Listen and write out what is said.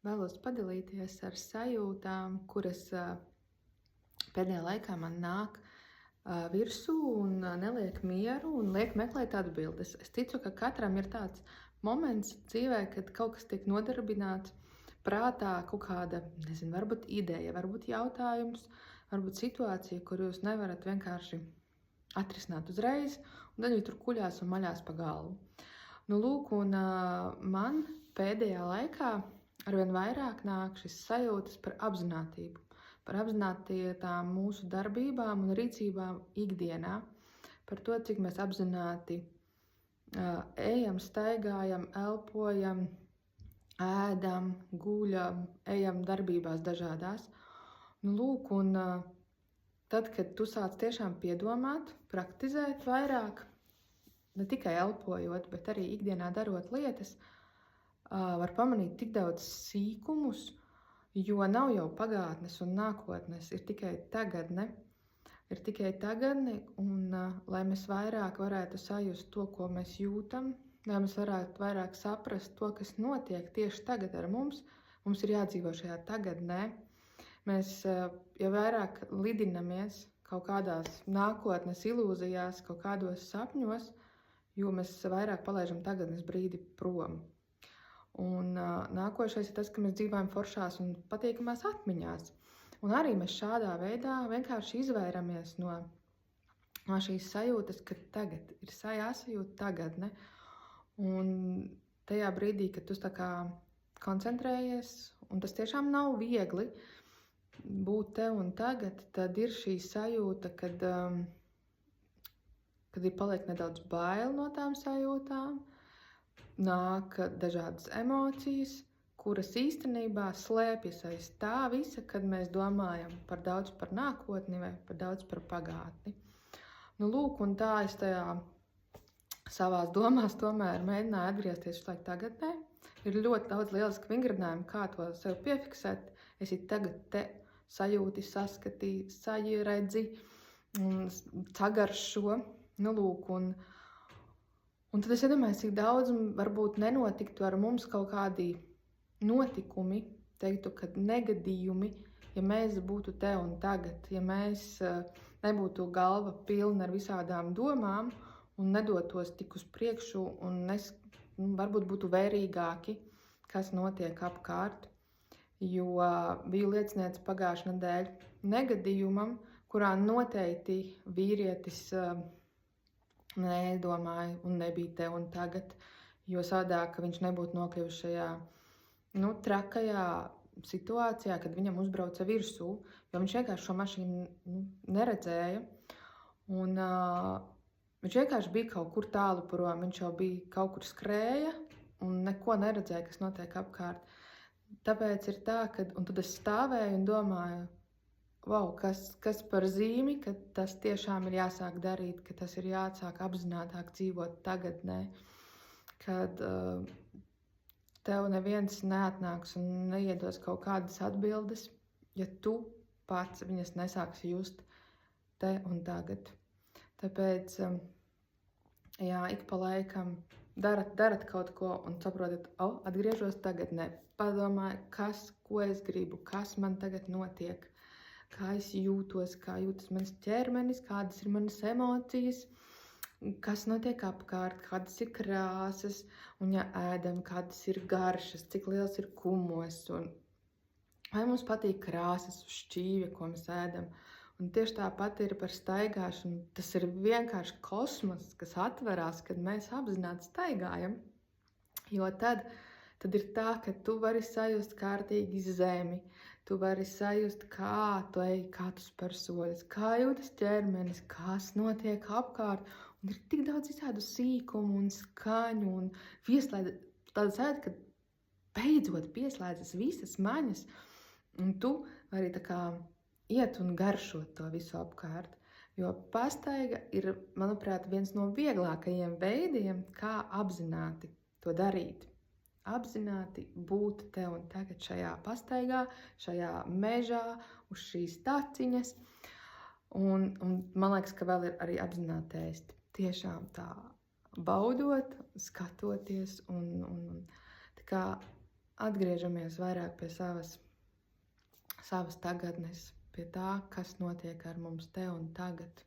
Vēlos padalīties ar sajūtām, kuras pēdējā laikā man nāk virsū un neliek mieru un liek meklēt atbildes. Es ticu, ka katram ir tāds moments dzīvē, kad kaut kas tiek nodarbināts prātā, kaut kāda, varbūt ideja, varbūt jautājums, varbūt situācija, kur jūs nevarat vienkārši atrisināt uzreiz, un tad viņi tur kuļās un maļās pa galvu. Lūk, un man pēdējā laikā arvien vairāk nāk šis sajūtas par apzinātību, par apzinātītām mūsu darbībām un rīcībām ikdienā, par to, cik mēs apzināti ejam, staigājam, elpojam, ēdam, guļam, ejam darbībās dažādās. Lūk, un tad, kad tu sāc tiešām piedomāt, praktizēt vairāk, ne tikai elpojot, bet arī ikdienā darot lietas, var pamanīt tik daudz sīkumus, jo nav jau pagātnes un nākotnes, ir tikai tagadne. Ir tikai tagadne, un lai mēs vairāk varētu sajust to, ko mēs jūtam, lai mēs varētu vairāk saprast to, kas notiek tieši tagad ar mums, mums ir jādzīvo šajā tagadnē. Mēs jau vairāk lidinamies kaut kādās nākotnes ilūzijās, kaut kādos sapņos, jo mēs vairāk palaidām tagadnes brīdi prom. Un nākošais ir tas, ka mēs dzīvojam foršās un patīkamās atmiņās. Un arī mēs šādā veidā vienkārši izvairamies no šīs sajūtas, ka tagad ir jāsajūt tagadne. Un tajā brīdī, kad tu tā kā koncentrējies, un tas tiešām nav viegli būt te un tagad, tad ir šī sajūta, kad ir paliek nedaudz bail no tām sajūtām, nāk dažādas emocijas, kuras īstenībā slēpjas aiz tā visa, kad mēs domājam par daudz par nākotni vai par daudz par pagātni. Lūk, un tā es tajā savās domās tomēr mēģināju atgriezties uz laiku tagadnē. Ir ļoti daudz lielisku vingrinājumu, kā to sev piefiksēt. Esi tagad te sajūti, saskatī, saredzi, sagaršo. Lūk, un tad es iedomājos, cik daudz varbūt nenotiktu ar mums kaut kādi notikumi, teiktu, kad negadījumi, ja mēs būtu te un tagad, ja mēs nebūtu galva pilna ar visādām domām un nedotos tik uz priekšu un varbūt būtu vērīgāki, kas notiek apkārt. Jo biju liecinieks pagājušā nedēļa negadījumam, kurā noteikti vīrietis nedomāja un nebija te un tagad, jo savādāk viņš nebūtu nokļuvis šajā trakajā situācijā, kad viņam uzbrauca virsū, jo viņš vienkārši šo mašīnu neredzēja. Un viņš vienkārši bija kaut kur tālu prom, viņš jau bija kaut kur skrēja un neko neredzēja, kas notiek apkārt. Tāpēc ir tā, un tad es stāvēju un domāju, wow, kas par zīmi, ka tas tiešām ir jāsāk darīt, ka tas ir jāsāk apzinātāk dzīvot tagadnē, kad tev neviens neatnāks un neiedos kaut kādas atbildes, ja tu pats viņas nesāksi just te un tagad. Tāpēc, ik pa laikam darat kaut ko un saprotat, atgriežos tagadnē, padomāju, ko es gribu, kas man tagad notiek, kā es jūtos, kā jūtas mans ķermenis, kādas ir manas emocijas, kas notiek apkārt, kādas ir krāsas, un ja ēdam, kādas ir garšas, cik liels ir kumos, un vai mums patīk krāsas uz šķīvja, ko mēs ēdam. Un tieši tāpat ir par staigāšanu. Tas ir vienkārši kosmos, kas atverās, kad mēs apzināti staigājam, jo tad ir tā, ka tu vari sajust kārtīgi zemi, tu vari sajust, kā tu ej, kā tu spēr soļus, kā jūtas ķermenis, kas notiek apkārt. Un ir tik daudz visādu sīkumu un skaņu un tāda sajūta, ka beidzot pieslēdzas visas maņas. Un tu vari tā kā iet un garšot to visu apkārt. Jo pastaiga ir, manuprāt, viens no vieglākajiem veidiem, kā apzināti to darīt. Apzināti būt te un tagad šajā pastaigā, šajā mežā, uz šīs taciņas. Un man liekas, ka vēl ir arī apzināti ēst. Tiešām tā baudot, skatoties un tā kā atgriežamies vairāk pie savas tagadnes, pie tā, kas notiek ar mums te un tagad.